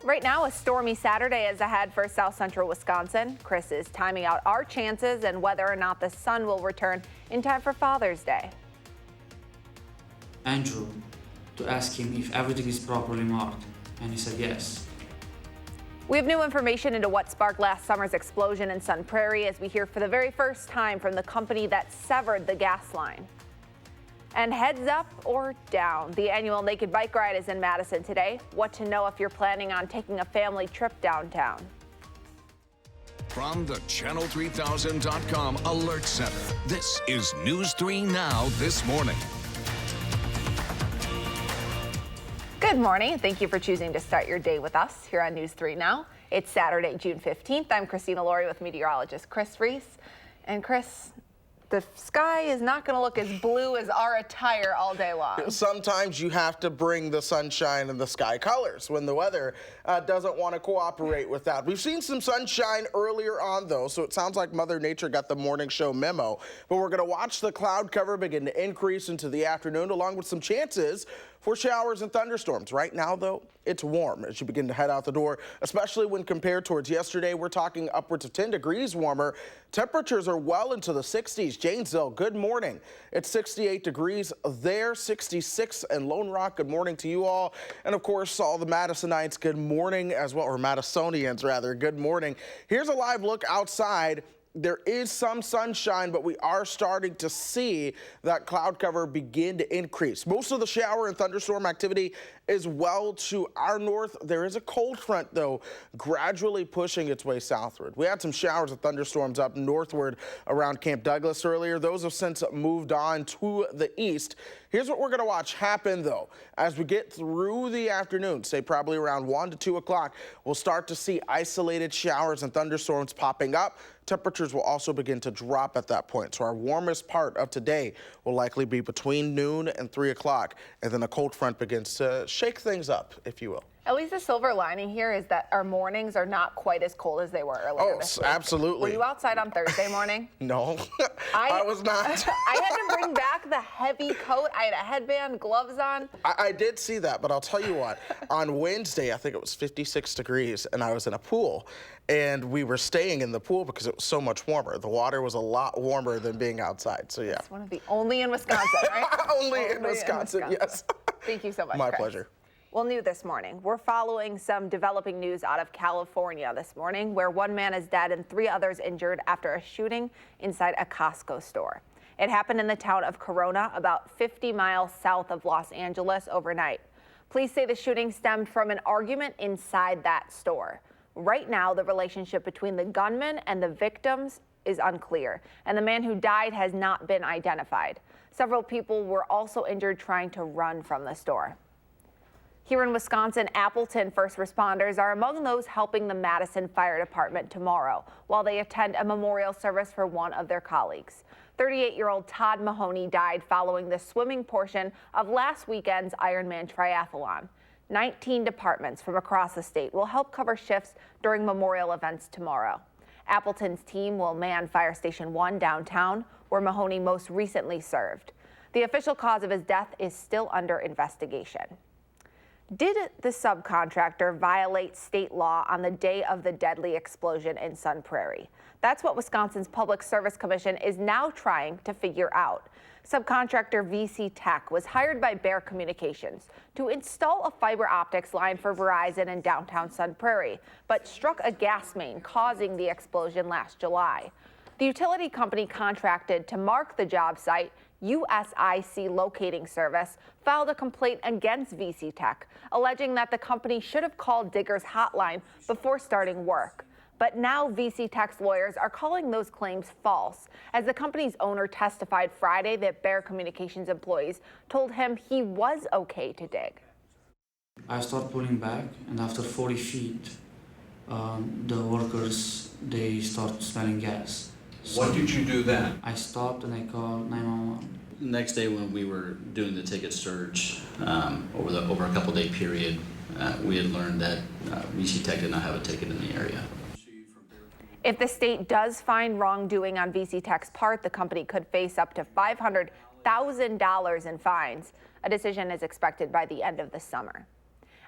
Right now, a stormy Saturday is ahead for south central Wisconsin. Chris is timing out our chances and whether or not the sun will return in time for Father's Day. Andrew, to ask him if everything is properly marked, and he said yes. We have new information into what sparked last summer's explosion in Sun Prairie as we hear for the very first time from the company that severed the gas line. And heads up or down, the annual Naked Bike Ride is in Madison today. What to know if you're planning on taking a family trip downtown. From the Channel3000.com Alert Center, this is News 3 Now this morning. Good morning. Thank you for choosing to start your day with us here on News 3 Now. It's Saturday, June 15th. I'm Christina Laurie with meteorologist Chris Reese. And Chris, the sky is not going to look as blue as our attire all day long. Sometimes you have to bring the sunshine and the sky colors when the weather doesn't want to cooperate with that. We've seen some sunshine earlier on, though, so it sounds like Mother Nature got the morning show memo. But we're going to watch the cloud cover begin to increase into the afternoon, along with some chances for showers and thunderstorms. Right now, though, it's warm as you begin to head out the door, especially when compared towards yesterday. We're talking upwards of 10 degrees warmer. Temperatures are well into the 60s. Janesville, good morning. It's 68 degrees there, 66 in Lone Rock. Good morning to you all. And of course, all the Madisonites, good morning as well, or Madisonians rather, good morning. Here's a live look outside. There is some sunshine, but we are starting to see that cloud cover begin to increase. Most of the shower and thunderstorm activity is well to our north. There is a cold front, though, gradually pushing its way southward. We had some showers and thunderstorms up northward around Camp Douglas earlier. Those have since moved on to the east. Here's what we're going to watch happen, though. As we get through the afternoon, say probably around 1 to 2 o'clock, we'll start to see isolated showers and thunderstorms popping up. Temperatures will also begin to drop at that point. So our warmest part of today will likely be between noon and 3 o'clock. And then a cold front begins to shake things up, if you will. At least the silver lining here is that our mornings are not quite as cold as they were earlier this week. Absolutely. Were you outside on Thursday morning? No, I was not. I had to bring back the heavy coat. I had a headband, gloves on. I did see that, but I'll tell you what. On Wednesday, I think it was 56 degrees, and I was in a pool. And we were staying in the pool because it was so much warmer. The water was a lot warmer than being outside, so yeah. It's one of the only in Wisconsin, right? only in Wisconsin, yes. Thank you so much, My Chris. pleasure. Well, new this morning, we're following some developing news out of California this morning, where one man is dead and 3 others injured after a shooting inside a Costco store. It happened in the town of Corona, about 50 miles south of Los Angeles overnight. Police say the shooting stemmed from an argument inside that store. Right now, the relationship between the gunman and the victims is unclear, and the man who died has not been identified. Several people were also injured trying to run from the store. Here in Wisconsin, Appleton first responders are among those helping the Madison Fire Department tomorrow while they attend a memorial service for one of their colleagues. 38-year-old Todd Mahoney died following the swimming portion of last weekend's Ironman triathlon. 19 departments from across the state will help cover shifts during memorial events tomorrow. Appleton's team will man Fire Station 1 downtown, where Mahoney most recently served. The official cause of his death is still under investigation. Did the subcontractor violate state law on the day of the deadly explosion in Sun Prairie? That's what Wisconsin's Public Service Commission is now trying to figure out. Subcontractor VC Tech was hired by Bear Communications to install a fiber optics line for Verizon in downtown Sun Prairie, but struck a gas main, causing the explosion last July. The utility company contracted to mark the job site. USIC Locating Service filed a complaint against VC Tech, alleging that the company should have called Digger's hotline before starting work. But now VC Tech's lawyers are calling those claims false, as the company's owner testified Friday that Bear Communications employees told him he was okay to dig. I start pulling back, and after 40 feet, the workers, they start smelling gas. So what did you do then? I stopped and I called 911. The next day when we were doing the ticket search, over a couple day period, we had learned that VC Tech did not have a ticket in the area. If the state does find wrongdoing on VC Tech's part, the company could face up to $500,000 in fines. A decision is expected by the end of the summer.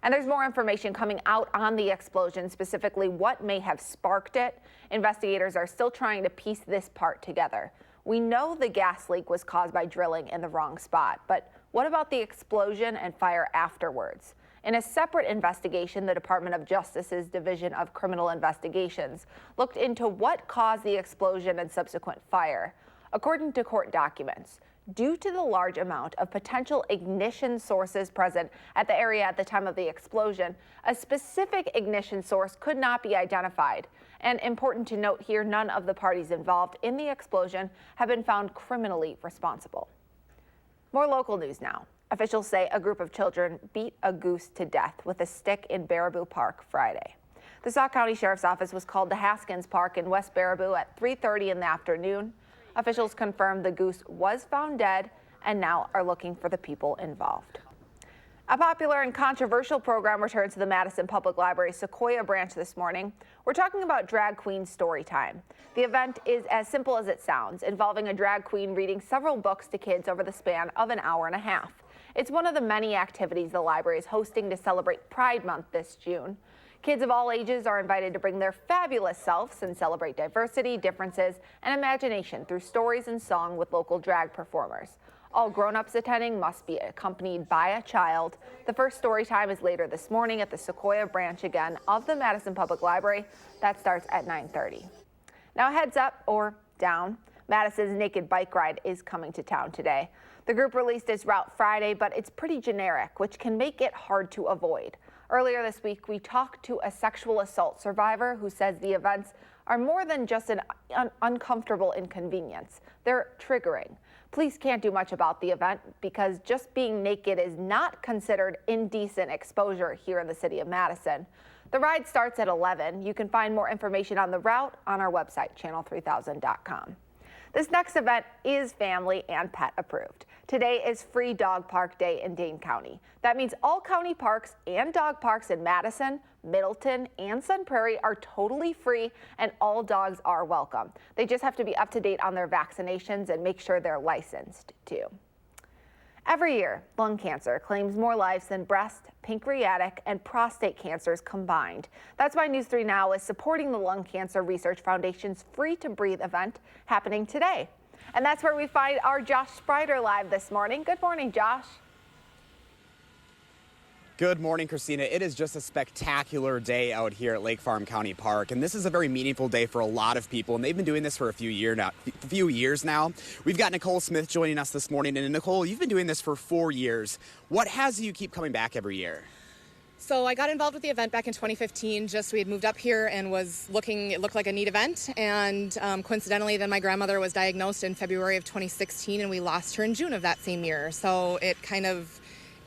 And there's more information coming out on the explosion, specifically what may have sparked it. Investigators are still trying to piece this part together. We know the gas leak was caused by drilling in the wrong spot, but what about the explosion and fire afterwards? In a separate investigation, the Department of Justice's Division of Criminal Investigations looked into what caused the explosion and subsequent fire. According to court documents, due to the large amount of potential ignition sources present at the area at the time of the explosion, a specific ignition source could not be identified. And important to note here, none of the parties involved in the explosion have been found criminally responsible. More local news now. Officials say a group of children beat a goose to death with a stick in Baraboo Park Friday. The Sauk County Sheriff's Office was called to Haskins Park in West Baraboo at 3:30 in the afternoon. Officials confirmed the goose was found dead and now are looking for the people involved. A popular and controversial program returns to the Madison Public Library Sequoia branch this morning. We're talking about Drag Queen Story Time. The event is as simple as it sounds, involving a drag queen reading several books to kids over the span of an hour and a half. It's one of the many activities the library is hosting to celebrate Pride Month this June. Kids of all ages are invited to bring their fabulous selves and celebrate diversity, differences, and imagination through stories and song with local drag performers. All grown-ups attending must be accompanied by a child. The first story time is later this morning at the Sequoia branch again of the Madison Public Library. That starts at 9:30. Now heads up or down. Madison's Naked Bike Ride is coming to town today. The group released its route Friday, but it's pretty generic, which can make it hard to avoid. Earlier this week, we talked to a sexual assault survivor who says the events are more than just an uncomfortable inconvenience. They're triggering. Police can't do much about the event because just being naked is not considered indecent exposure here in the city of Madison. The ride starts at 11. You can find more information on the route on our website, channel3000.com. This next event is family and pet approved. Today is Free Dog Park Day in Dane County. That means all county parks and dog parks in Madison, Middleton, and Sun Prairie are totally free, and all dogs are welcome. They just have to be up to date on their vaccinations and make sure they're licensed too. Every year, lung cancer claims more lives than breast, pancreatic, and prostate cancers combined. That's why News 3 Now is supporting the Lung Cancer Research Foundation's Free to Breathe event happening today. And that's where we find our Josh Sprider live this morning. Good morning, Josh. Good morning, Christina. It is just a spectacular day out here at Lake Farm County Park, and this is a very meaningful day for a lot of people, and they've been doing this for a few years now. We've got Nicole Smith joining us this morning, and Nicole, you've been doing this for 4 years. What has you keep coming back every year? So I got involved with the event back in 2015. We had moved up here and it looked like a neat event. And coincidentally, then my grandmother was diagnosed in February of 2016, and we lost her in June of that same year. So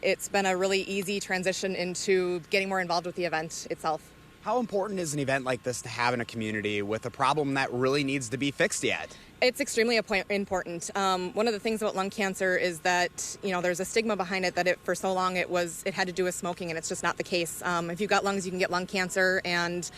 it's been a really easy transition into getting more involved with the event itself. How important is an event like this to have in a community with a problem that really needs to be fixed yet? It's extremely important. One of the things about lung cancer is that, there's a stigma behind it that for so long it had to do with smoking, and it's just not the case. If you've got lungs, you can get lung cancer, and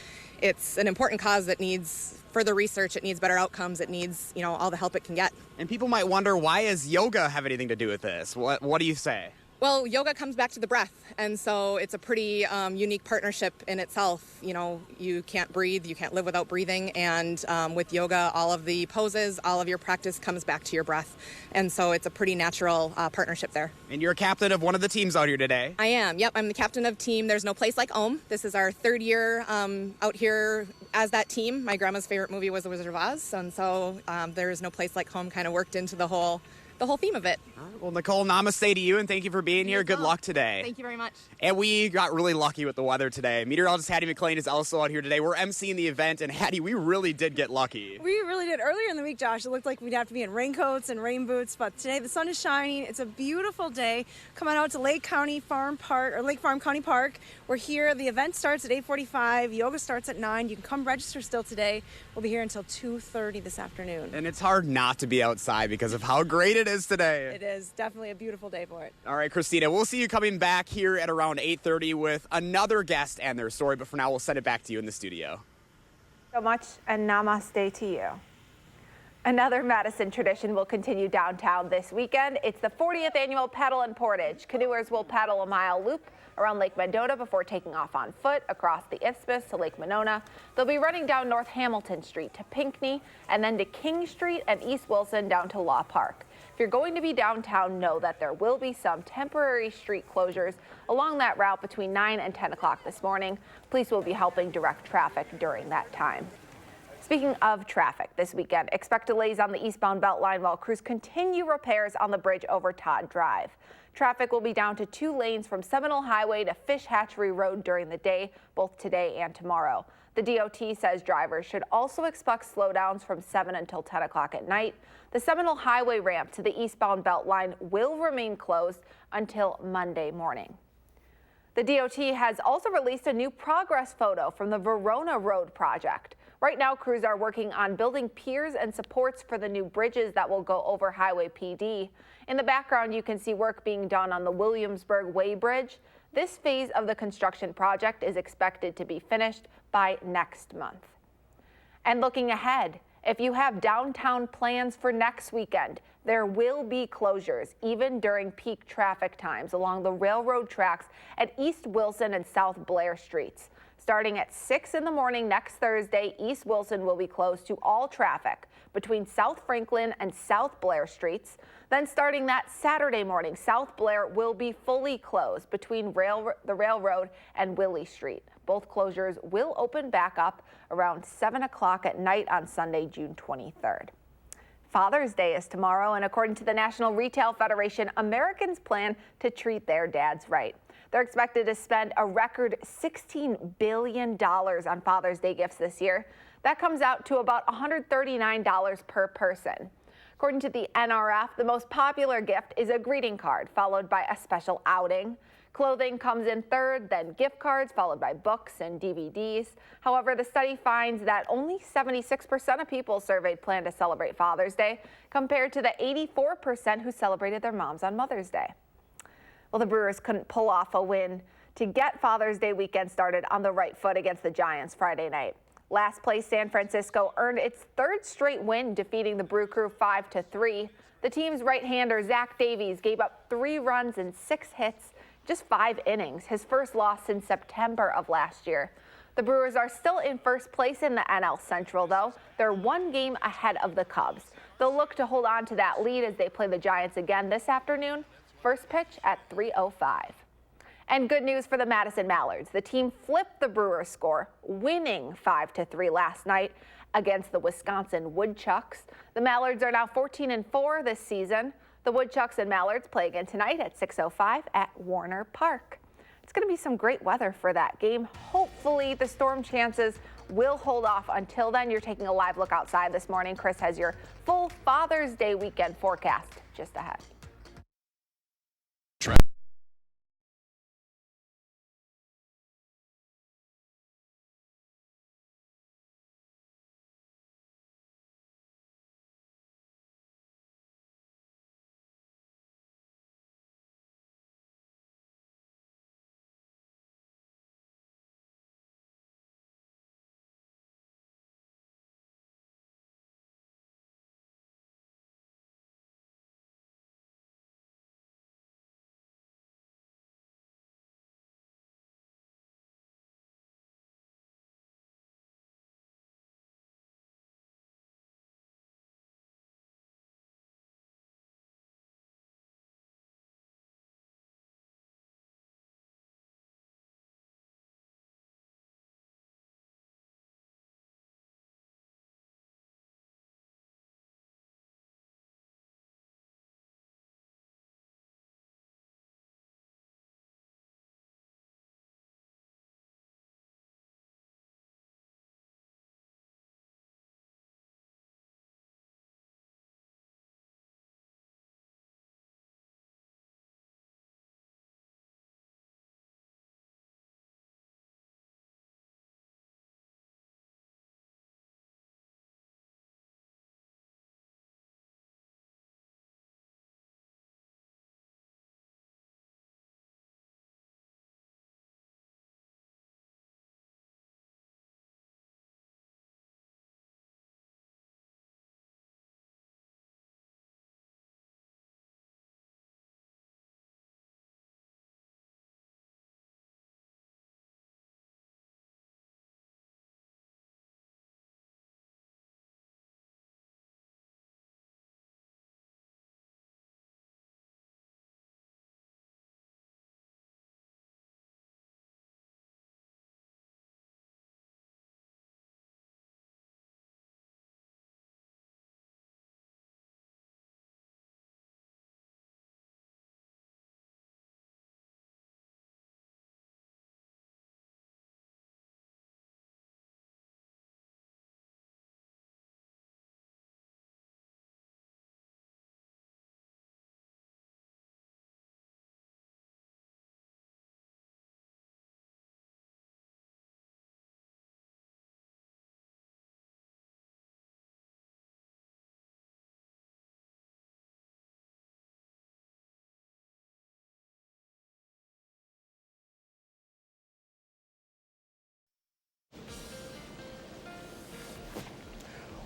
it's an important cause that needs further research. It needs better outcomes. It needs, all the help it can get. And people might wonder, why does yoga have anything to do with this? What do you say? Well, yoga comes back to the breath, and so it's a pretty unique partnership in itself. You can't breathe, you can't live without breathing, and with yoga, all of the poses, all of your practice comes back to your breath, and so it's a pretty natural partnership there. And you're a captain of one of the teams out here today. I am, yep, I'm the captain of team There's No Place Like Home. This is our third year out here as that team. My grandma's favorite movie was The Wizard of Oz, and so There Is No Place Like Home kind of worked into the whole theme of it. All right, well, Nicole, namaste to you, and thank you for being here. Good luck today. Thank you very much. And we got really lucky with the weather today. Meteorologist Hattie McLean is also out here today. We're emceeing the event, and Hattie, we really did get lucky. We really did. Earlier in the week, Josh, it looked like we'd have to be in raincoats and rain boots, but today the sun is shining. It's a beautiful day. Come on out to Lake Farm County Park. We're here. The event starts at 8:45. Yoga starts at 9. You can come register still today. We'll be here until 2:30 this afternoon. And it's hard not to be outside because of how great it is today. It is definitely a beautiful day for it. All right, Christina, we'll see you coming back here at around 8:30 with another guest and their story, but for now, we'll send it back to you in the studio. So much, and namaste to you. Another Madison tradition will continue downtown this weekend. It's the 40th annual Paddle and Portage. Canoers will paddle a mile loop around Lake Mendota before taking off on foot across the Isthmus to Lake Monona. They'll be running down North Hamilton Street to Pinckney and then to King Street and East Wilson down to Law Park. If you're going to be downtown, know that there will be some temporary street closures along that route between 9 and 10 o'clock this morning. Police will be helping direct traffic during that time. Speaking of traffic this weekend, expect delays on the eastbound Beltline while crews continue repairs on the bridge over Todd Drive. Traffic will be down to 2 lanes from Seminole Highway to Fish Hatchery Road during the day, both today and tomorrow. The DOT says drivers should also expect slowdowns from 7 until 10 o'clock at night. The Seminole Highway ramp to the eastbound Beltline will remain closed until Monday morning. The DOT has also released a new progress photo from the Verona Road project. Right now, crews are working on building piers and supports for the new bridges that will go over Highway PD. In the background, you can see work being done on the Williamsburg Way Bridge. This phase of the construction project is expected to be finished by next month. And looking ahead, if you have downtown plans for next weekend, there will be closures even during peak traffic times along the railroad tracks at East Wilson and South Blair Streets. Starting at 6 in the morning next Thursday, East Wilson will be closed to all traffic between South Franklin and South Blair Streets. Then starting that Saturday morning, South Blair will be fully closed between the railroad and Willie Street. Both closures will open back up around 7 o'clock at night on Sunday, June 23rd. Father's Day is tomorrow, and according to the National Retail Federation, Americans plan to treat their dads right. They're expected to spend a record $16 billion on Father's Day gifts this year. That comes out to about $139 per person. According to the NRF, the most popular gift is a greeting card, followed by a special outing. Clothing comes in third, then gift cards, followed by books and DVDs. However, the study finds that only 76% of people surveyed plan to celebrate Father's Day, compared to the 84% who celebrated their moms on Mother's Day. Well, the Brewers couldn't pull off a win to get Father's Day weekend started on the right foot against the Giants Friday night. Last place San Francisco earned its 3rd straight win, defeating the Brew Crew 5-3. The team's right-hander Zach Davies gave up 3 runs and 6 hits, just 5 innings, his first loss since September of last year. The Brewers are still in first place in the NL Central, though. They're 1 game ahead of the Cubs. They'll look to hold on to that lead as they play the Giants again this afternoon. First pitch at 3:05. And good news for the Madison Mallards. The team flipped the Brewers' score, winning 5-3 last night against the Wisconsin Woodchucks. The Mallards are now 14-4 this season. The Woodchucks and Mallards play again tonight at 6:05 at Warner Park. It's going to be some great weather for that game. Hopefully the storm chances will hold off until then. You're taking a live look outside this morning. Chris has your full Father's Day weekend forecast just ahead.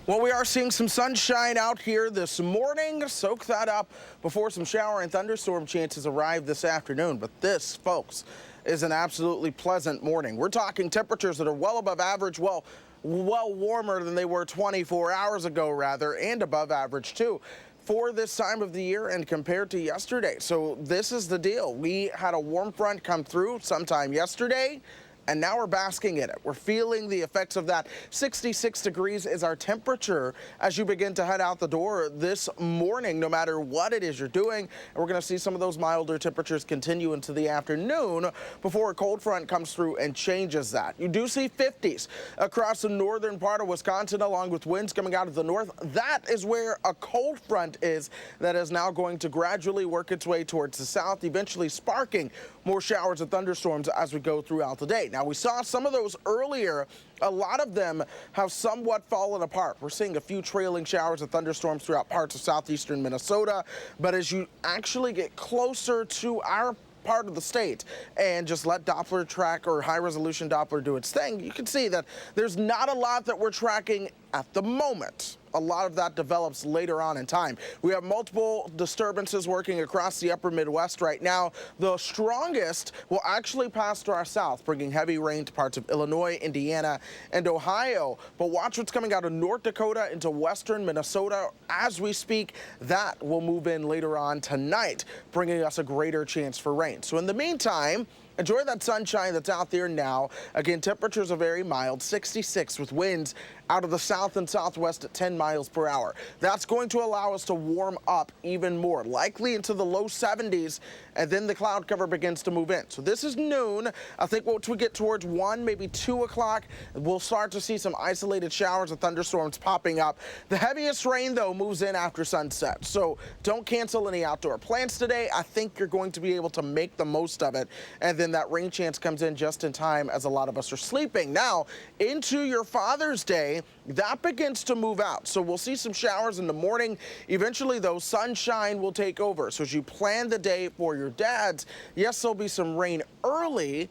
Well, we are seeing some sunshine out here this morning. Soak that up before some shower and thunderstorm chances arrive this afternoon. But this, folks, is an absolutely pleasant morning. We're talking temperatures that are well above average, well warmer than they were 24 hours ago, rather, and above average, too, for this time of the year and compared to yesterday. So this is the deal. We had a warm front come through sometime yesterday, and now we're basking in it. We're feeling the effects of that. 66 degrees is our temperature as you begin to head out the door this morning, no matter what it is you're doing. And we're going to see some of those milder temperatures continue into the afternoon before a cold front comes through and changes that. You do see 50s across the northern part of Wisconsin, along with winds coming out of the north. That is where a cold front is that is now going to gradually work its way towards the south, eventually sparking more showers and thunderstorms as we go throughout the day. Now, we saw some of those earlier. A lot of them have somewhat fallen apart. We're seeing a few trailing showers and thunderstorms throughout parts of southeastern Minnesota. But as you actually get closer to our part of the state and just let Doppler track or high resolution Doppler do its thing, you can see that there's not a lot that we're tracking at the moment. A lot of that develops later on in time. We have multiple disturbances working across the upper Midwest right now. The strongest will actually pass to our south, bringing heavy rain to parts of Illinois, Indiana, and Ohio. But watch what's coming out of North Dakota into western Minnesota as we speak. That will move in later on tonight, bringing us a greater chance for rain. So in the meantime, enjoy that sunshine that's out there now. Again, temperatures are very mild, 66 with winds out of the south and southwest at 10 miles per hour. That's going to allow us to warm up even more, likely into the low 70s, and then the cloud cover begins to move in. So this is noon. I think once we get towards 1, maybe 2 o'clock, we'll start to see some isolated showers and thunderstorms popping up. The heaviest rain, though, moves in after sunset. So don't cancel any outdoor plans today. I think you're going to be able to make the most of it. And then that rain chance comes in just in time as a lot of us are sleeping. Now, into your Father's Day, that begins to move out. So we'll see some showers in the morning. Eventually, though, sunshine will take over. So as you plan the day for your dads, yes, there'll be some rain early,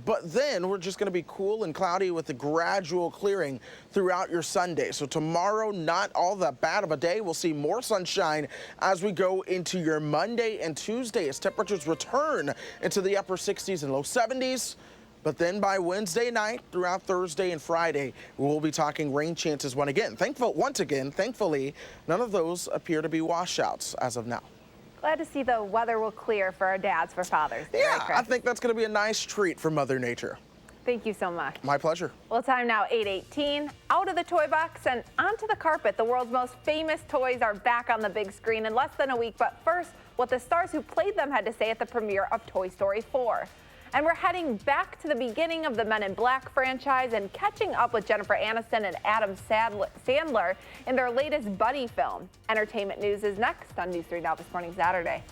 but then we're just going to be cool and cloudy with a gradual clearing throughout your Sunday. So tomorrow, not all that bad of a day. We'll see more sunshine as we go into your Monday and Tuesday as temperatures return into the upper 60s and low 70s. But then by Wednesday night, throughout Thursday and Friday, we will be talking rain chances once again. Thankfully, none of those appear to be washouts as of now. Glad to see the weather will clear for our dads for Father's Day. Yeah, right, Chris? I think that's going to be a nice treat for Mother Nature. Thank you so much. My pleasure. Well, time now, 8:18. Out of the toy box and onto the carpet. The world's most famous toys are back on the big screen in less than a week. But first, what the stars who played them had to say at the premiere of Toy Story 4. And we're heading back to the beginning of the Men in Black franchise and catching up with Jennifer Aniston and Adam Sandler in their latest buddy film. Entertainment news is next on News 3 Now This Morning, Saturday.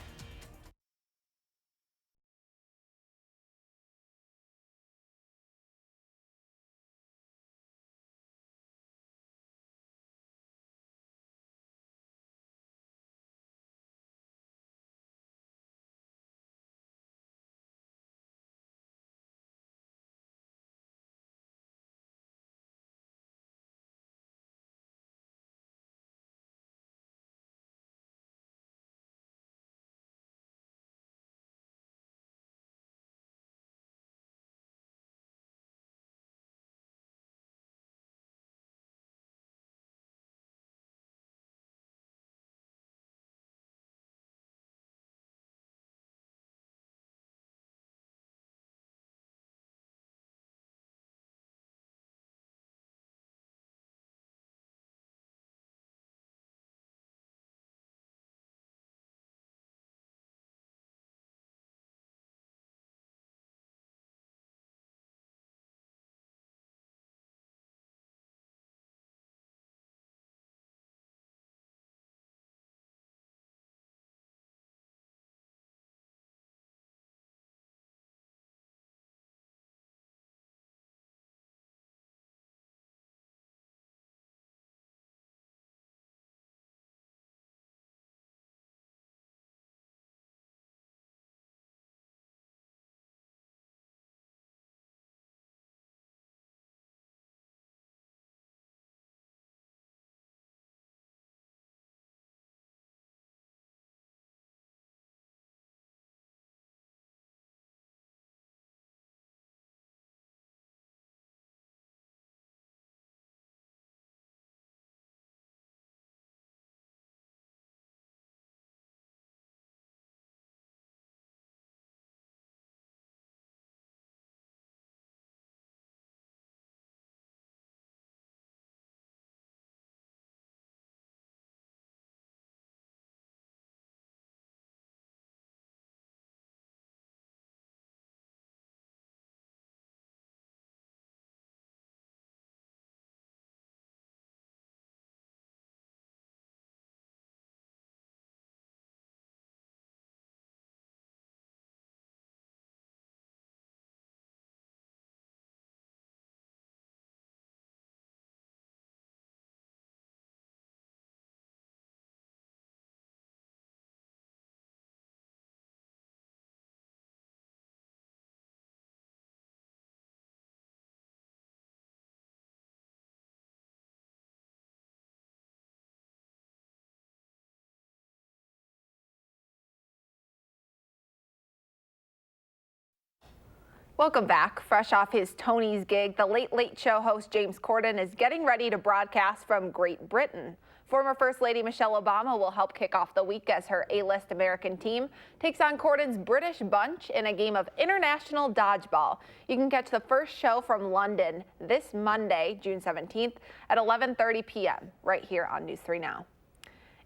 Welcome back. Fresh off his Tony's gig, the Late Late Show host James Corden is getting ready to broadcast from Great Britain. Former First Lady Michelle Obama will help kick off the week as her A-list American team takes on Corden's British bunch in a game of international dodgeball. You can catch the first show from London this Monday, June 17th at 11:30 p.m. right here on News 3 Now.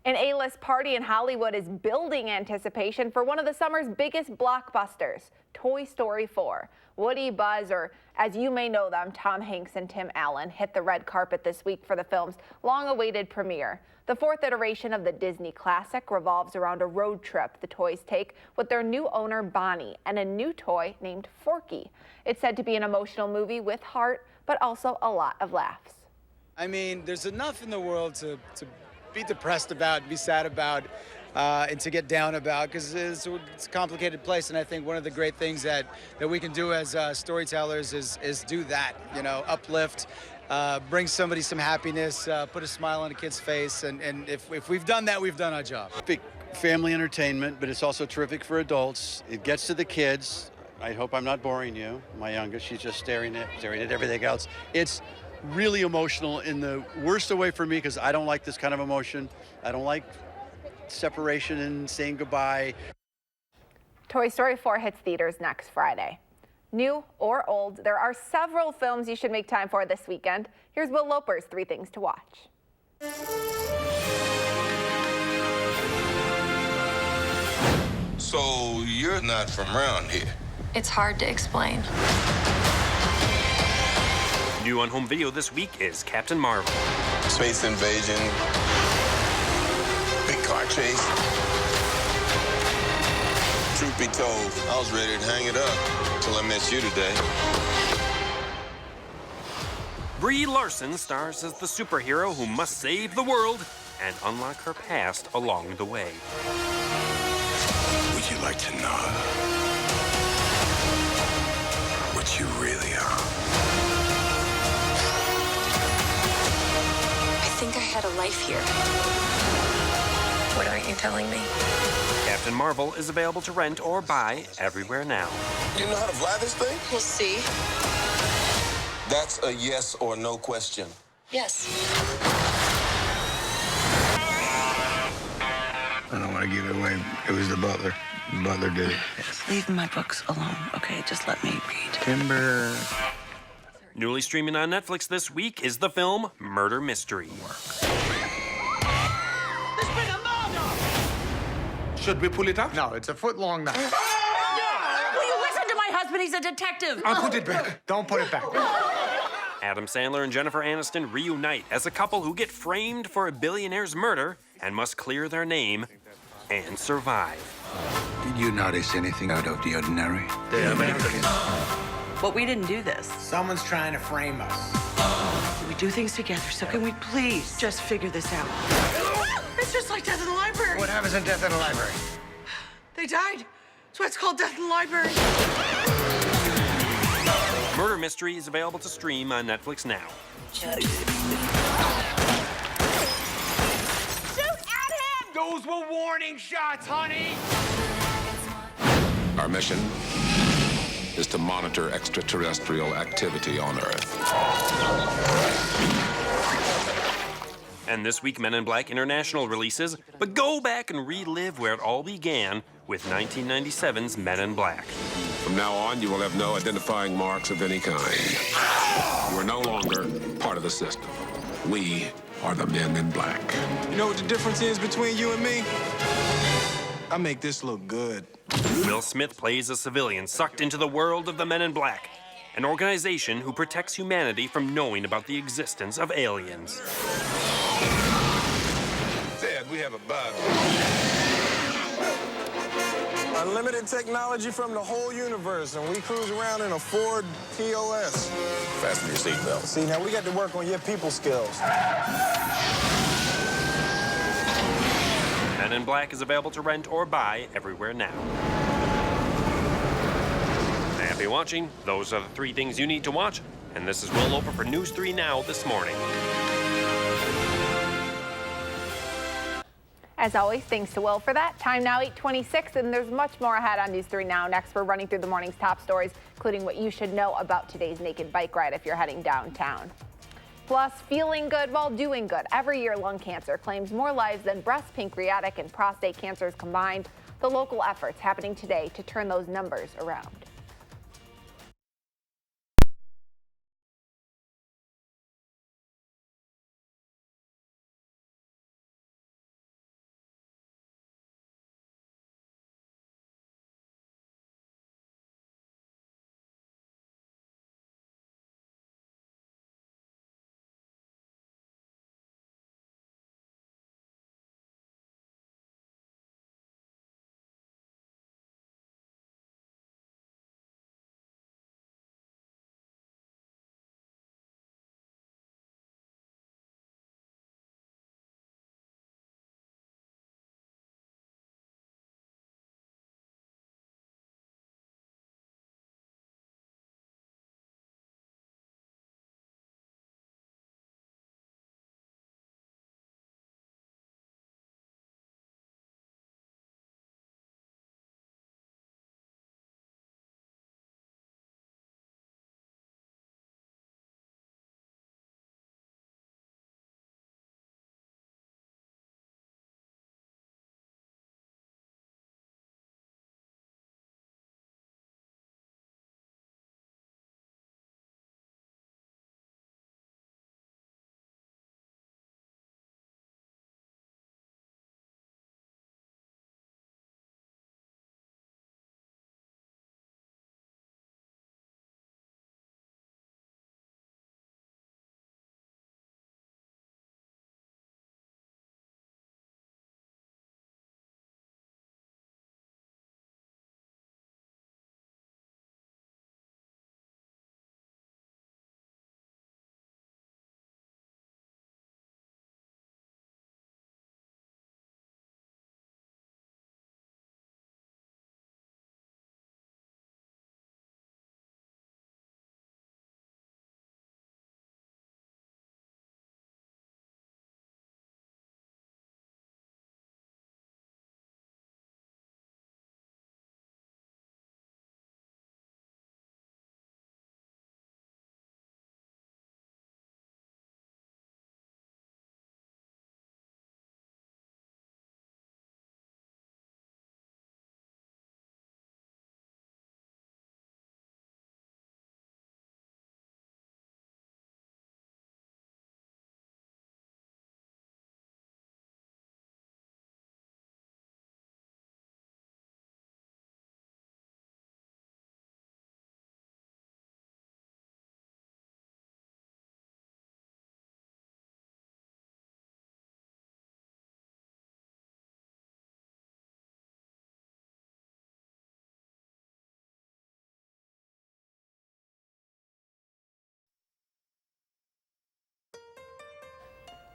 An A-list party in Hollywood is building anticipation for one of the summer's biggest blockbusters, Toy Story 4. Woody, Buzz, or as you may know them, Tom Hanks and Tim Allen hit the red carpet this week for the film's long-awaited premiere. The fourth iteration of the Disney classic revolves around a road trip the toys take with their new owner, Bonnie, and a new toy named Forky. It's said to be an emotional movie with heart, but also a lot of laughs. I mean, there's enough in the world to be depressed about, be sad about, and to get down about, because it's a complicated place. And I think one of the great things that we can do as storytellers is do that, you know, uplift, bring somebody some happiness, put a smile on a kid's face. And if we've done that, we've done our job. Big family entertainment, but it's also terrific for adults. It gets to the kids. I hope I'm not boring you. My youngest, she's just staring at everything else. It's really emotional in the worst way for me, because I don't like this kind of emotion. I don't like separation and saying goodbye. Toy Story 4 hits theaters next Friday. New or old, there are several films you should make time for this weekend. Here's Will Loper's 3 things to watch. So you're not from around here? It's hard to explain. New on home video this week is Captain Marvel. Space invasion, big car chase. Truth be told, I was ready to hang it up till I met you today. Brie Larson stars as the superhero who must save the world and unlock her past along the way. Would you like to know what you really are? I think I had a life here. What aren't you telling me? Captain Marvel is available to rent or buy everywhere now. You know how to fly this thing? We'll see. That's a yes or no question. Yes. I don't want to give it away. It was the butler. The butler did it. Leave my books alone, okay? Just let me read. Timber. Newly streaming on Netflix this week is the film Murder Mystery. Should we pull it out? No, it's a foot long now. Will you listen to my husband? He's a detective. I'll put it back. Don't put it back. Adam Sandler and Jennifer Aniston reunite as a couple who get framed for a billionaire's murder and must clear their name and survive. Did you notice anything out of the ordinary? The Americans. But we didn't do this. Someone's trying to frame us. We do things together, so can we please just figure this out? It's just like Death in the Library. What happens in Death in the Library? They died. That's why it's called Death in the Library. Murder Mystery is available to stream on Netflix now. Shoot at him! Those were warning shots, honey! Our mission is to monitor extraterrestrial activity on Earth. And this week, Men in Black International releases, but go back and relive where it all began with 1997's Men in Black. From now on, you will have no identifying marks of any kind. You are no longer part of the system. We are the Men in Black. You know what the difference is between you and me? I make this look good. Will Smith plays a civilian sucked into the world of the Men in Black, an organization who protects humanity from knowing about the existence of aliens. Dad, we have a bug. Unlimited technology from the whole universe, and we cruise around in a Ford POS. Fasten your seatbelt. See, now we got to work on your people skills. Men in Black is available to rent or buy everywhere now. Happy watching. Those are the 3 things you need to watch. And this is Will Loper for News 3 Now this morning. As always, thanks to Will for that. Time now 8:26, and there's much more ahead on News 3 Now. Next, we're running through the morning's top stories, including what you should know about today's naked bike ride if you're heading downtown. Plus, feeling good while doing good. Every year, lung cancer claims more lives than breast, pancreatic, and prostate cancers combined. The local efforts happening today to turn those numbers around.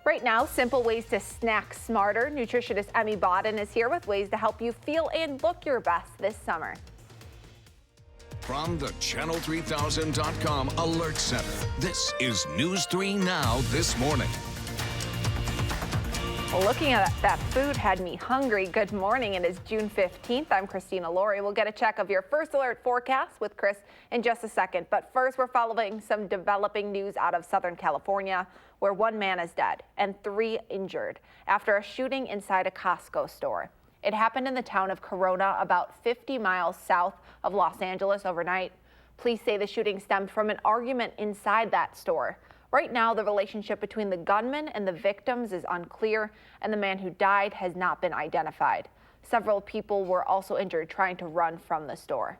Right now, simple ways to snack smarter. Nutritionist Emmy Bodden is here with ways to help you feel and look your best this summer. From the Channel3000.com Alert Center, this is News 3 Now this morning. Well, looking at that food had me hungry. Good morning. It is June 15th. I'm Christina Laurie. We'll get a check of your first alert forecast with Chris in just a second. But first, we're following some developing news out of Southern California, where one man is dead and 3 injured after a shooting inside a Costco store. It happened in the town of Corona, about 50 miles south of Los Angeles overnight. Police say the shooting stemmed from an argument inside that store. Right now, the relationship between the gunman and the victims is unclear, and the man who died has not been identified. Several people were also injured trying to run from the store.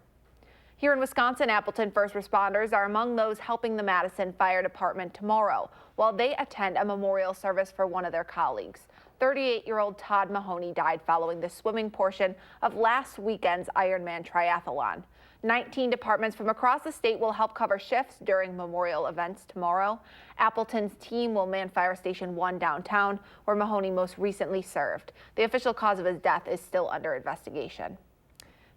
Here in Wisconsin, Appleton first responders are among those helping the Madison Fire Department tomorrow while they attend a memorial service for one of their colleagues. 38-year-old Todd Mahoney died following the swimming portion of last weekend's Ironman triathlon. 19 departments from across the state will help cover shifts during memorial events tomorrow. Appleton's team will man Fire Station 1 downtown, where Mahoney most recently served. The official cause of his death is still under investigation.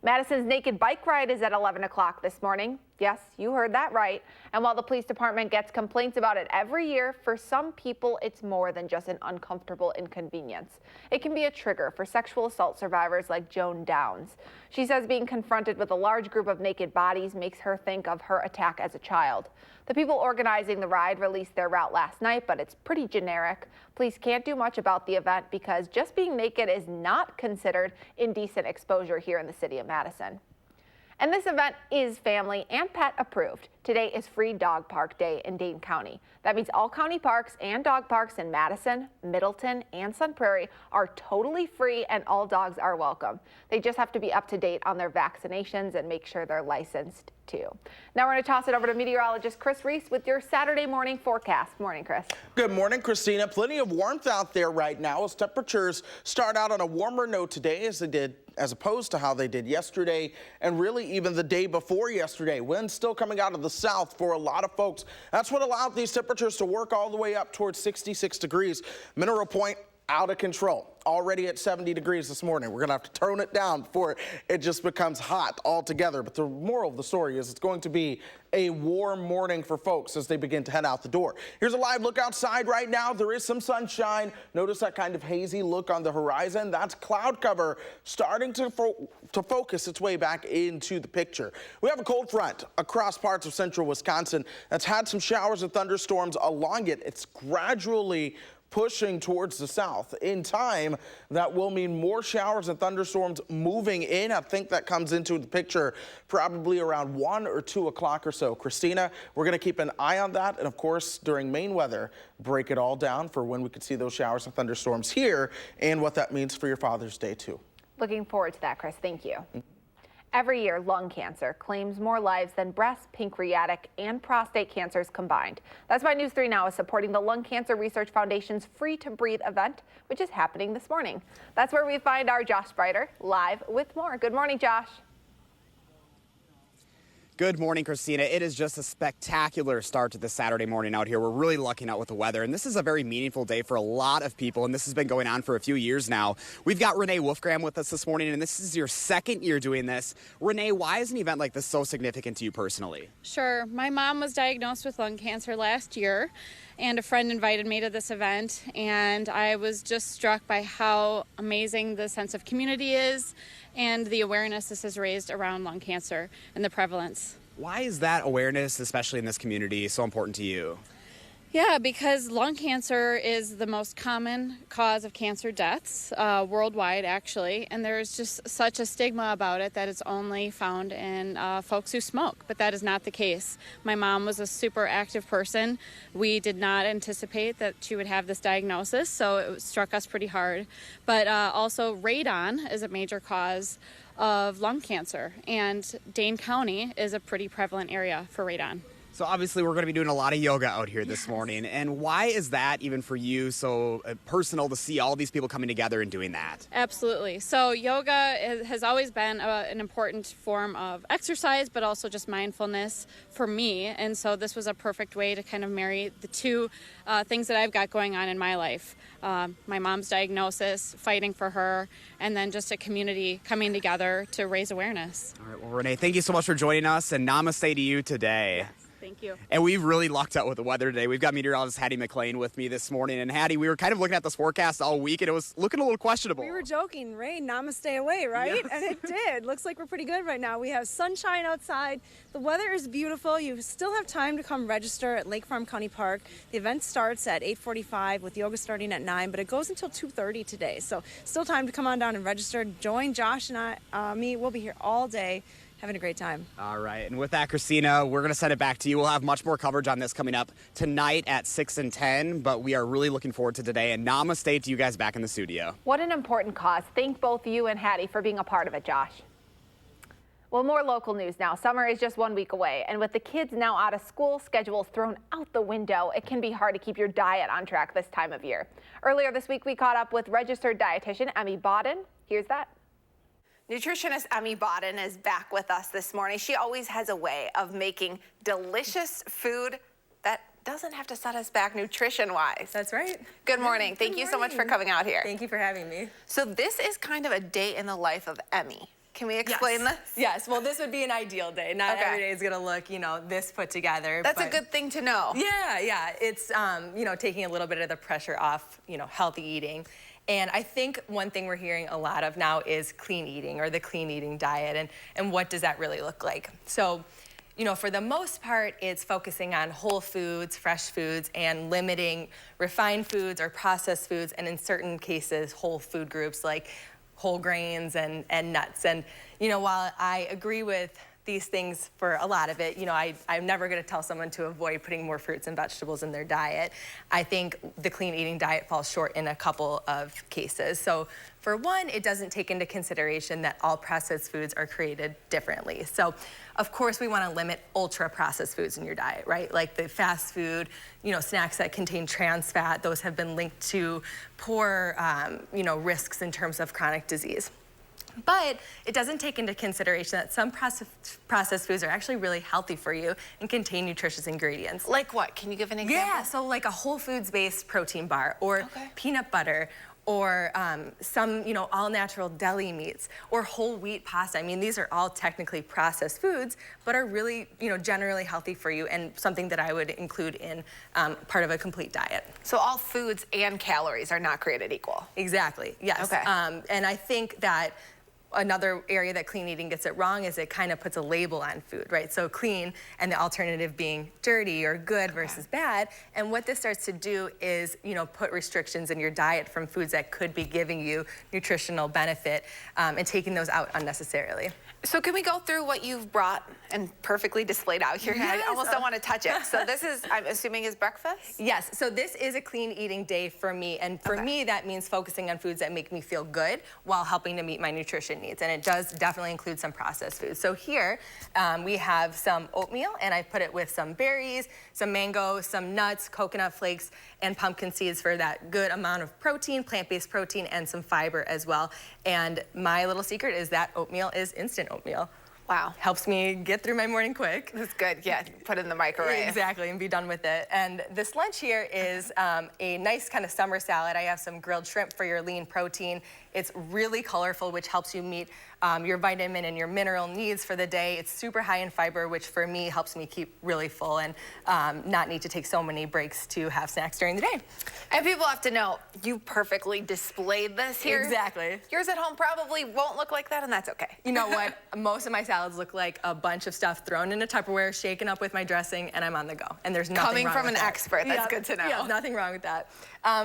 Madison's naked bike ride is at 11 o'clock this morning. Yes, you heard that right. And while the police department gets complaints about it every year, for some people, it's more than just an uncomfortable inconvenience. It can be a trigger for sexual assault survivors like Joan Downs. She says being confronted with a large group of naked bodies makes her think of her attack as a child. The people organizing the ride released their route last night, but it's pretty generic. Police can't do much about the event because just being naked is not considered indecent exposure here in the city of Madison. And this event is family and pet approved. Today is Free Dog Park Day in Dane County. That means all county parks and dog parks in Madison, Middleton, and Sun Prairie are totally free and all dogs are welcome. They just have to be up to date on their vaccinations and make sure they're licensed too. Now we're going to toss it over to meteorologist Chris Reese with your Saturday morning forecast. Morning, Chris. Good morning, Christina. Plenty of warmth out there right now as temperatures start out on a warmer note today as opposed to how they did yesterday and really even the day before yesterday. Winds still coming out of the south for a lot of folks. That's what allowed these temperatures to work all the way up towards 66 degrees. Mineral Point out of control. Already at 70 degrees this morning. We're going to have to tone it down before it just becomes hot altogether. But the moral of the story is it's going to be a warm morning for folks as they begin to head out the door. Here's a live look outside right now. There is some sunshine. Notice that kind of hazy look on the horizon. That's cloud cover starting to focus its way back into the picture. We have a cold front across parts of central Wisconsin that's had some showers and thunderstorms along it. It's gradually pushing towards the south. In time, that will mean more showers and thunderstorms moving in. I think that comes into the picture probably around 1 or 2 o'clock or so. Christina, we're going to keep an eye on that. And of course, during Maine weather, break it all down for when we could see those showers and thunderstorms here and what that means for your Father's Day too. Looking forward to that, Chris. Thank you. Every year, lung cancer claims more lives than breast, pancreatic, and prostate cancers combined. That's why News 3 Now is supporting the Lung Cancer Research Foundation's Free to Breathe event, which is happening this morning. That's where we find our Josh Breiter live with more. Good morning, Josh. Good morning, Christina. It is just a spectacular start to this Saturday morning out here. We're really lucking out with the weather, and this is a very meaningful day for a lot of people, and this has been going on for a few years now. We've got Renee Wolfgram with us this morning, and this is your second year doing this. Renee, why is an event like this so significant to you personally? Sure. My mom was diagnosed with lung cancer last year, and a friend invited me to this event, and I was just struck by how amazing the sense of community is and the awareness this has raised around lung cancer and the prevalence. Why is that awareness, especially in this community, so important to you? Yeah, because lung cancer is the most common cause of cancer deaths worldwide, actually, and there's just such a stigma about it that it's only found in folks who smoke, but that is not the case. My mom was a super active person. We did not anticipate that she would have this diagnosis, so it struck us pretty hard. But also radon is a major cause of lung cancer, and Dane County is a pretty prevalent area for radon. So obviously we're going to be doing a lot of yoga out here this morning. And why is that even for you so personal to see all these people coming together and doing that? Absolutely. So yoga has always been an important form of exercise, but also just mindfulness for me. And so this was a perfect way to kind of marry the two things that I've got going on in my life. My mom's diagnosis, fighting for her, and then just a community coming together to raise awareness. All right. Well, Renee, thank you so much for joining us, and namaste to you today. Thank you. And we've really lucked out with the weather today. We've got meteorologist Hattie McLean with me this morning. And Hattie, we were kind of looking at this forecast all week, and it was looking a little questionable. We were joking, rain, namaste away, right? Yes. And it did. Looks like we're pretty good right now. We have sunshine outside. The weather is beautiful. You still have time to come register at Lake Farm County Park. The event starts at 8:45 with yoga starting at 9, but it goes until 2:30 today. So still time to come on down and register. Join Josh and me. We'll be here all day, having a great time. All right. And with that, Christina, we're going to send it back to you. We'll have much more coverage on this coming up tonight at 6 and 10, but we are really looking forward to today. And namaste to you guys back in the studio. What an important cause. Thank both you and Hattie for being a part of it, Josh. Well, more local news now. Summer is just 1 week away, and with the kids now out of school, schedules thrown out the window, it can be hard to keep your diet on track this time of year. Earlier this week, we caught up with registered dietitian Emmy Bodden. Here's that. Nutritionist Emmy Bodden is back with us this morning. She always has a way of making delicious food that doesn't have to set us back nutrition-wise. That's right. Good morning. Thank you so much for coming out here. Thank you for having me. So this is kind of a day in the life of Emmy. Can we explain this? Yes, well, this would be an ideal day. Not every day is gonna look, this put together. That's a good thing to know. Yeah. It's, taking a little bit of the pressure off, healthy eating. And I think one thing we're hearing a lot of now is clean eating, or the clean eating diet, and what does that really look like? So, for the most part, it's focusing on whole foods, fresh foods, and limiting refined foods or processed foods, and in certain cases, whole food groups like whole grains and nuts. And, while I agree with these things for a lot of it, I'm never gonna tell someone to avoid putting more fruits and vegetables in their diet. I think the clean eating diet falls short in a couple of cases. So for one, it doesn't take into consideration that all processed foods are created differently. So of course we wanna limit ultra processed foods in your diet, right? Like the fast food, snacks that contain trans fat, those have been linked to poor, risks in terms of chronic disease. But it doesn't take into consideration that some processed foods are actually really healthy for you and contain nutritious ingredients. Like what? Can you give an example? Yeah, so like a whole foods-based protein bar, or peanut butter, or some, all-natural deli meats, or whole wheat pasta. I mean, these are all technically processed foods, but are really, generally healthy for you, and something that I would include in part of a complete diet. So all foods and calories are not created equal? Exactly, yes. Okay. And I think that another area that clean eating gets it wrong is it kind of puts a label on food, right? So clean, and the alternative being dirty or good versus bad. And what this starts to do is, put restrictions in your diet from foods that could be giving you nutritional benefit, and taking those out unnecessarily. So can we go through what you've brought and perfectly displayed out here? Yes. I almost don't want to touch it. So this is, I'm assuming, is breakfast? Yes, so this is a clean eating day for me. And for me, that means focusing on foods that make me feel good while helping to meet my nutrition needs. And it does definitely include some processed foods. So here we have some oatmeal, and I put it with some berries, some mango, some nuts, coconut flakes, and pumpkin seeds for that good amount of protein, plant-based protein, and some fiber as well. And my little secret is that oatmeal is instant oatmeal. Wow. Helps me get through my morning quick. That's good, yeah, put it in the microwave. Exactly, and be done with it. And this lunch here is a nice kind of summer salad. I have some grilled shrimp for your lean protein. It's really colorful, which helps you meet your vitamin and your mineral needs for the day. It's super high in fiber, which for me helps me keep really full and not need to take so many breaks to have snacks during the day. And people have to know, you perfectly displayed this here. Exactly. Yours at home probably won't look like that, and that's okay. You know what? Most of my salads look like a bunch of stuff thrown in a Tupperware, shaken up with my dressing, and I'm on the go. And there's nothing Coming wrong from with an that. expert, that's good to know. Yeah, nothing wrong with that.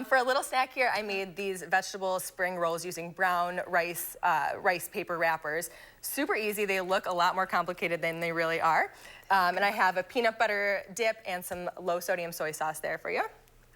For a little snack here, I made these vegetable spring rolls using brown rice paper wrappers. Super easy. They look a lot more complicated than they really are. And I have a peanut butter dip and some low sodium soy sauce there for you.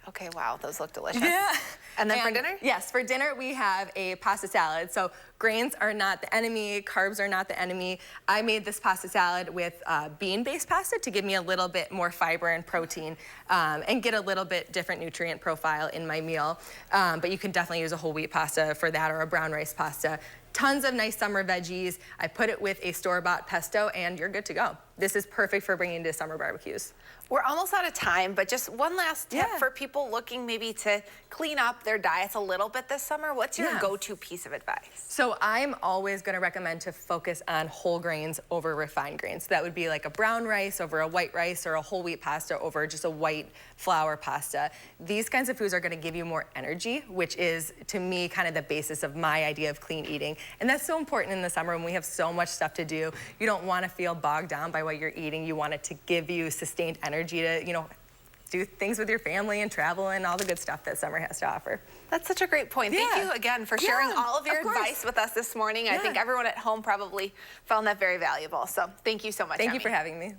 Okay, wow, those look delicious. Yeah. And then for dinner? Yes, for dinner we have a pasta salad. So grains are not the enemy, carbs are not the enemy. I made this pasta salad with bean-based pasta to give me a little bit more fiber and protein and get a little bit different nutrient profile in my meal. But you can definitely use a whole wheat pasta for that, or a brown rice pasta. Tons of nice summer veggies. I put it with a store-bought pesto, and you're good to go. This is perfect for bringing to summer barbecues. We're almost out of time, but just one last tip for people looking maybe to clean up their diets a little bit this summer. What's your go-to piece of advice? So I'm always going to recommend to focus on whole grains over refined grains. So that would be like a brown rice over a white rice, or a whole wheat pasta over just a white flour pasta. These kinds of foods are going to give you more energy, which is, to me, kind of the basis of my idea of clean eating. And that's so important in the summer when we have so much stuff to do. You don't want to feel bogged down by what you're eating. You want it to give you sustained energy to, do things with your family and travel and all the good stuff that summer has to offer. That's such a great point. Thank you again for sharing all of your advice with us this morning. I think everyone at home probably found that very valuable. So thank you so much, Thank you for having me.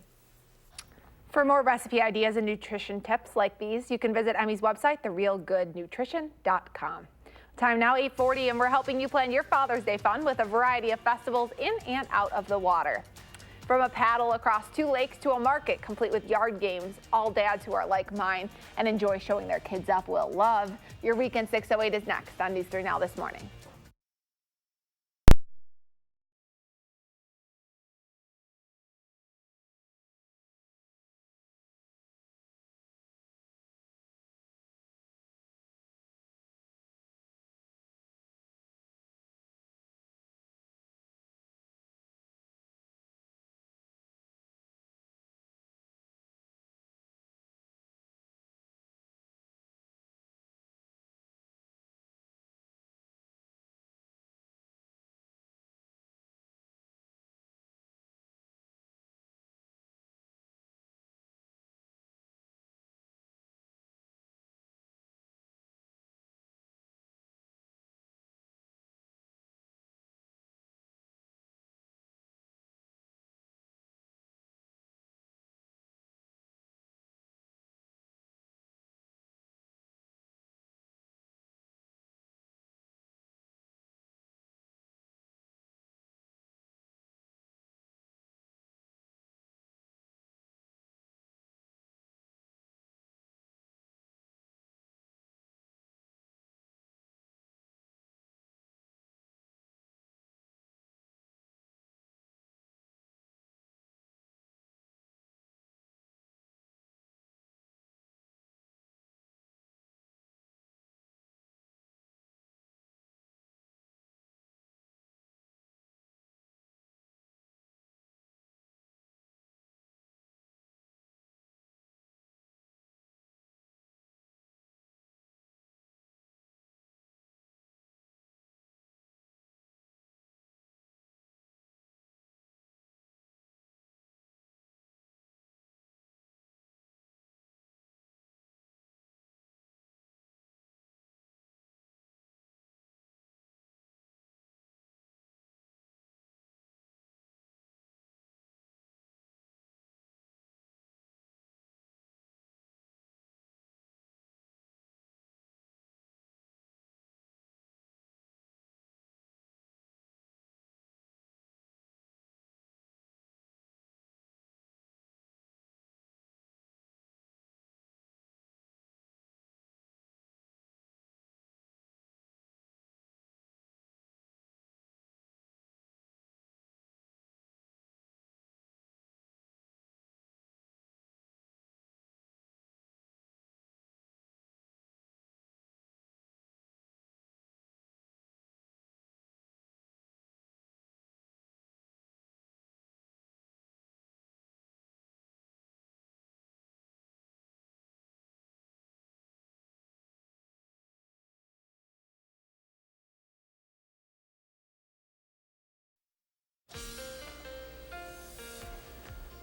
For more recipe ideas and nutrition tips like these, you can visit Emmy's website, therealgoodnutrition.com. Time now 8:40, and we're helping you plan your Father's Day fun with a variety of festivals in and out of the water. From a paddle across 2 lakes to a market complete with yard games, all dads who are like mine and enjoy showing their kids up will love. Your Weekend 608 is next on News 3 Now this morning.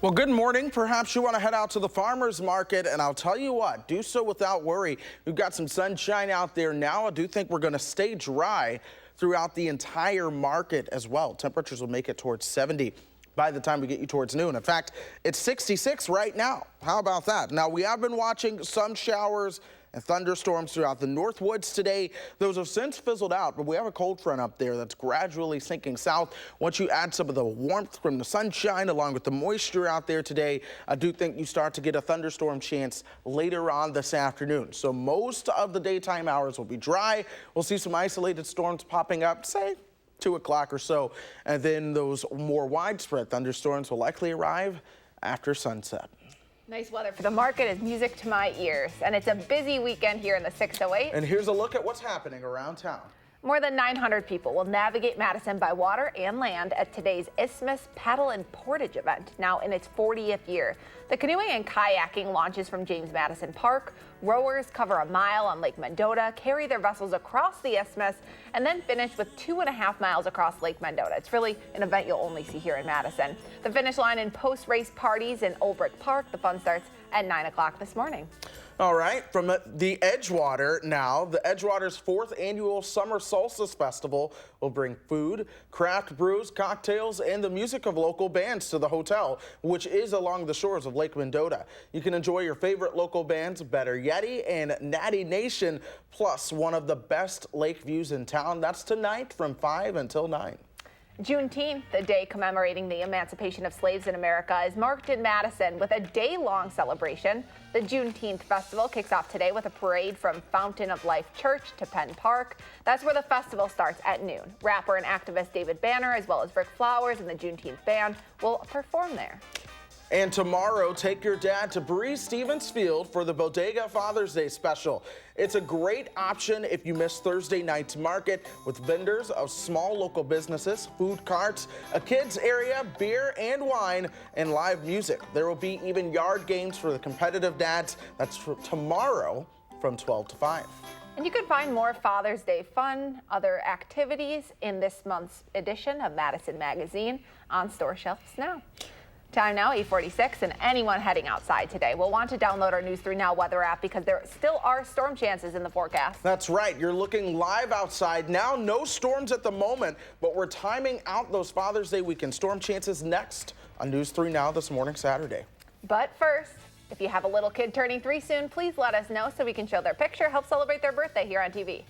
Well, good morning. Perhaps you want to head out to the farmer's market, and I'll tell you what, do so without worry. We've got some sunshine out there now. I do think we're going to stay dry throughout the entire market as well. Temperatures will make it towards 70 by the time we get you towards noon. In fact, it's 66 right now. How about that? Now, we have been watching some showers and thunderstorms throughout the North Woods today. Those have since fizzled out, but we have a cold front up there that's gradually sinking south. Once you add some of the warmth from the sunshine along with the moisture out there today, I do think you start to get a thunderstorm chance later on this afternoon. So most of the daytime hours will be dry. We'll see some isolated storms popping up, say 2 o'clock or so, and then those more widespread thunderstorms will likely arrive after sunset. Nice weather for the market is music to my ears, and it's a busy weekend here in the 608. And here's a look at what's happening around town. More than 900 people will navigate Madison by water and land at today's Isthmus Paddle and Portage event, now in its 40th year. The canoeing and kayaking launches from James Madison Park. Rowers cover a mile on Lake Mendota, carry their vessels across the isthmus, and then finish with 2.5 miles across Lake Mendota. It's really an event you'll only see here in Madison. The finish line and post-race parties in Old Brick Park. The fun starts at 9 o'clock this morning. All right, from the Edgewater now, the Edgewater's 4th annual Summer Solstice Festival will bring food, craft brews, cocktails, and the music of local bands to the hotel, which is along the shores of Lake Mendota. You can enjoy your favorite local bands, Better Yeti and Natty Nation, plus one of the best lake views in town. That's tonight from 5 until 9. Juneteenth, the day commemorating the emancipation of slaves in America, is marked in Madison with a day-long celebration. The Juneteenth Festival kicks off today with a parade from Fountain of Life Church to Penn Park. That's where the festival starts at noon. Rapper and activist David Banner, as well as Rick Flowers and the Juneteenth Band, will perform there. And tomorrow, take your dad to Breeze Stevens Field for the Bodega Father's Day special. It's a great option if you miss Thursday night's market with vendors of small local businesses, food carts, a kids area, beer and wine, and live music. There will be even yard games for the competitive dads. That's for tomorrow from 12 to 5. And you can find more Father's Day fun, other activities in this month's edition of Madison Magazine on store shelves now. Time now, 8:46, and anyone heading outside today will want to download our News 3 Now weather app because there still are storm chances in the forecast. That's right. You're looking live outside now. No storms at the moment, but we're timing out those Father's Day weekend storm chances next on News 3 Now this morning, Saturday. But first, if you have a little kid turning 3 soon, please let us know so we can show their picture, help celebrate their birthday here on TV.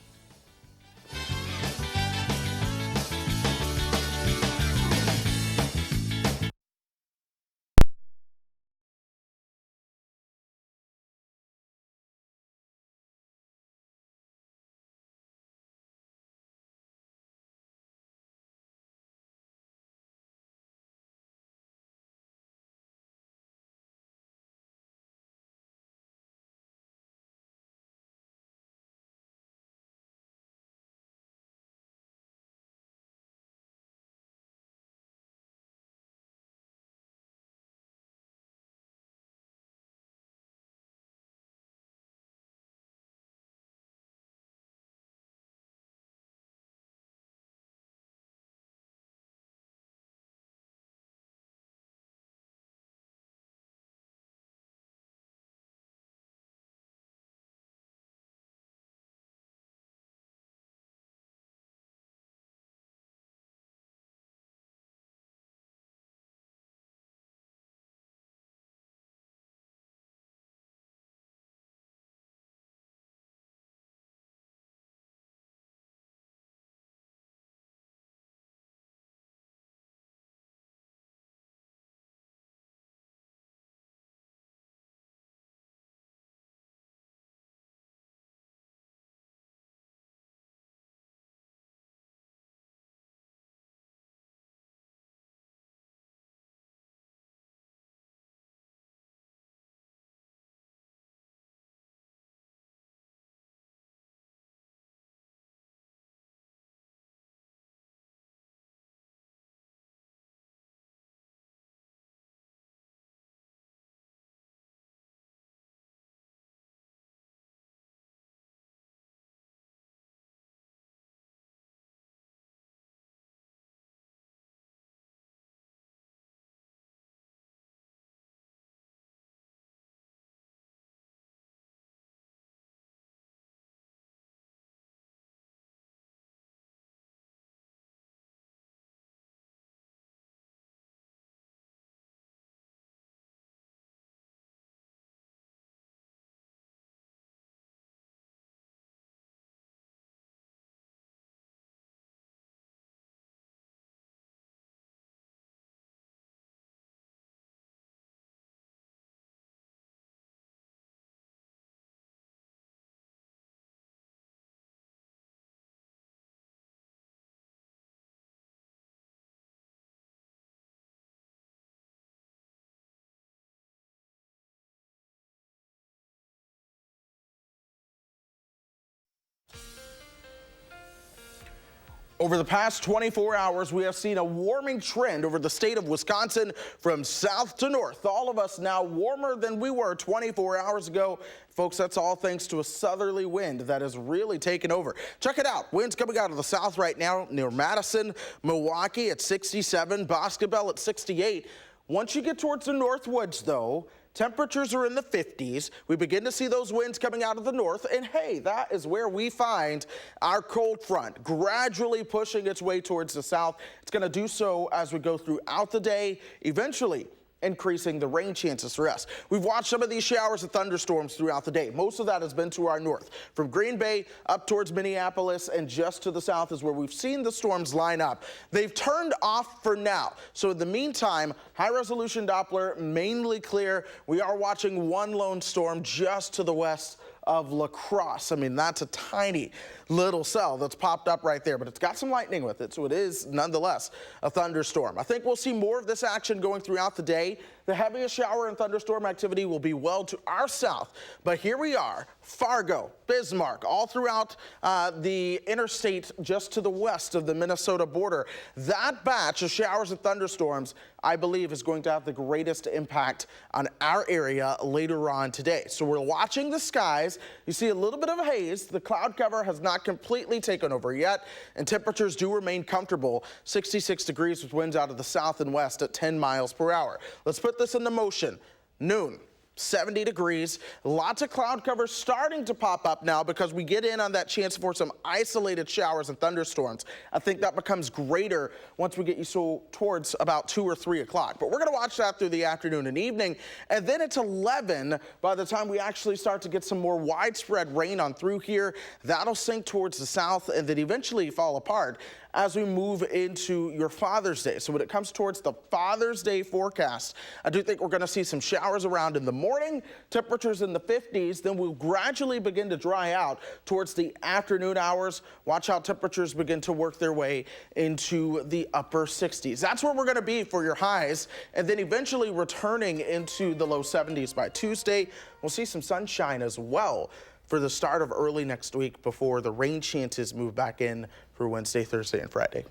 Over the past 24 hours, we have seen a warming trend over the state of Wisconsin from south to north. All of us now warmer than we were 24 hours ago. Folks, that's all thanks to a southerly wind that has really taken over. Check it out. Winds coming out of the south right now near Madison, Milwaukee at 67, Boscobel at 68. Once you get towards the Northwoods, though, temperatures are in the 50s. We begin to see those winds coming out of the north, and hey, that is where we find our cold front gradually pushing its way towards the south. It's going to do so as we go throughout the day, eventually increasing the rain chances for us. We've watched some of these showers and thunderstorms throughout the day. Most of that has been to our north. From Green Bay up towards Minneapolis and just to the south is where we've seen the storms line up. They've turned off for now. So in the meantime, high-resolution Doppler mainly clear. We are watching one lone storm just to the west of La Crosse. I mean, that's a tiny little cell that's popped up right there, but it's got some lightning with it, so it is nonetheless a thunderstorm. I think we'll see more of this action going throughout the day. The heaviest shower and thunderstorm activity will be well to our south, but here we are, Fargo, Bismarck, all throughout the interstate just to the west of the Minnesota border. That batch of showers and thunderstorms, I believe, is going to have the greatest impact on our area later on today. So we're watching the skies. You see a little bit of a haze. The cloud cover has not completely taken over yet, and temperatures do remain comfortable. 66 degrees with winds out of the south and west at 10 miles per hour. Let's put this into motion. Noon. 70 degrees. Lots of cloud cover starting to pop up now because we get in on that chance for some isolated showers and thunderstorms. I think that becomes greater once we get you so towards about 2 or 3 o'clock. But we're going to watch that through the afternoon and evening. And then it's 11 by the time we actually start to get some more widespread rain on through here. That'll sink towards the south and then eventually fall apart as we move into your Father's Day. So when it comes towards the Father's Day forecast, I do think we're going to see some showers around in the morning, temperatures in the 50s, then we'll gradually begin to dry out towards the afternoon hours. Watch how temperatures begin to work their way into the upper 60s. That's where we're going to be for your highs, and then eventually returning into the low 70s by Tuesday. We'll see some sunshine as well for the start of early next week before the rain chances move back in for Wednesday, Thursday, and Friday.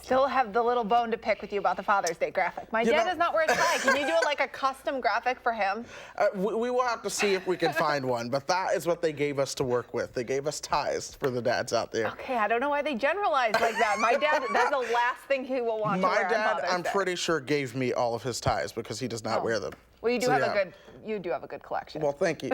Still have the little bone to pick with you about the Father's Day graphic. My dad does not wear a tie. Can you do like a custom graphic for him? We will have to see if we can find one, but that is what they gave us to work with. They gave us ties for the dads out there. Okay, I don't know why they generalize like that. My dad, that's the last thing he will want to wear on Father's Day. My dad, I'm pretty sure, gave me all of his ties because he does not wear them. Well, you do have a good collection. Well, thank you.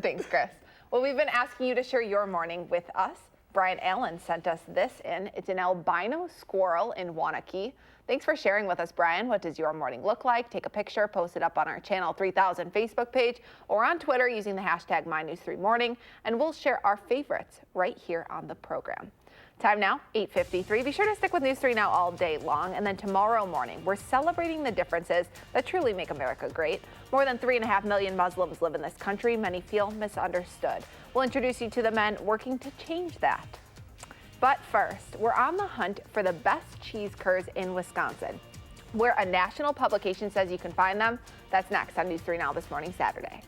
Thanks, Chris. Well, we've been asking you to share your morning with us. Brian Allen sent us this in. It's an albino squirrel in Wanakee. Thanks for sharing with us, Brian. What does your morning look like? Take a picture, post it up on our Channel 3000 Facebook page or on Twitter using the hashtag MyNews3Morning, and we'll share our favorites right here on the program. Time now, 8:53. Be sure to stick with News 3 Now all day long. And then tomorrow morning, we're celebrating the differences that truly make America great. More than 3.5 million Muslims live in this country. Many feel misunderstood. We'll introduce you to the men working to change that. But first, we're on the hunt for the best cheese curds in Wisconsin. Where a national publication says you can find them. That's next on News 3 Now this morning, Saturday.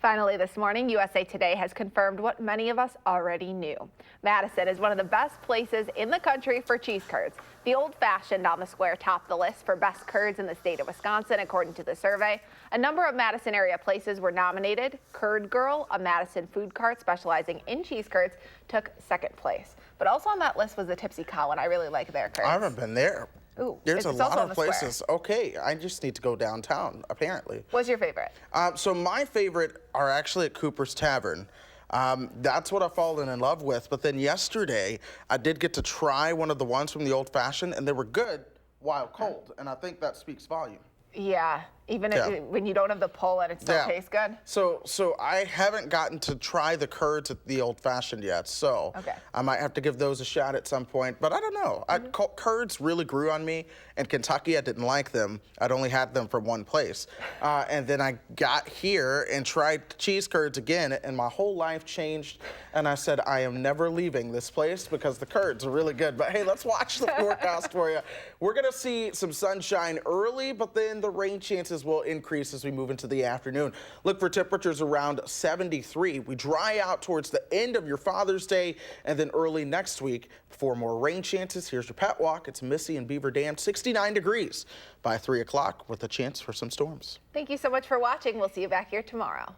Finally this morning, USA Today has confirmed what many of us already knew. Madison is one of the best places in the country for cheese curds. The Old Fashioned on the Square topped the list for best curds in the state of Wisconsin, according to the survey. A number of Madison area places were nominated. Curd Girl, a Madison food cart specializing in cheese curds, took second place. But also on that list was the Tipsy Cow, and I really like their curds. I haven't been there. Ooh, there's a it's lot also on of the Square. places. Okay, I just need to go downtown, apparently. What's your favorite? So my favorite are actually at Cooper's Tavern. That's what I've fallen in love with. But then yesterday, I did get to try one of the ones from the Old Fashioned, and they were good while cold. And I think that speaks volume. Yeah, even when you don't have the pull and it still tastes good. So I haven't gotten to try the curds at the Old Fashioned yet, so I might have to give those a shot at some point. But I don't know. Curds really grew on me. In Kentucky, I didn't like them. I'd only had them from one place. And then I got here and tried cheese curds again, and my whole life changed. And I said, I am never leaving this place because the curds are really good. But hey, let's watch the forecast for you. We're going to see some sunshine early, but then the rain chances will increase as we move into the afternoon. Look for temperatures around 73. We dry out towards the end of your Father's Day and then early next week. For more rain chances, here's your pet walk. It's Missy and Beaver Dam, 69 degrees by 3 o'clock with a chance for some storms. Thank you so much for watching. We'll see you back here tomorrow.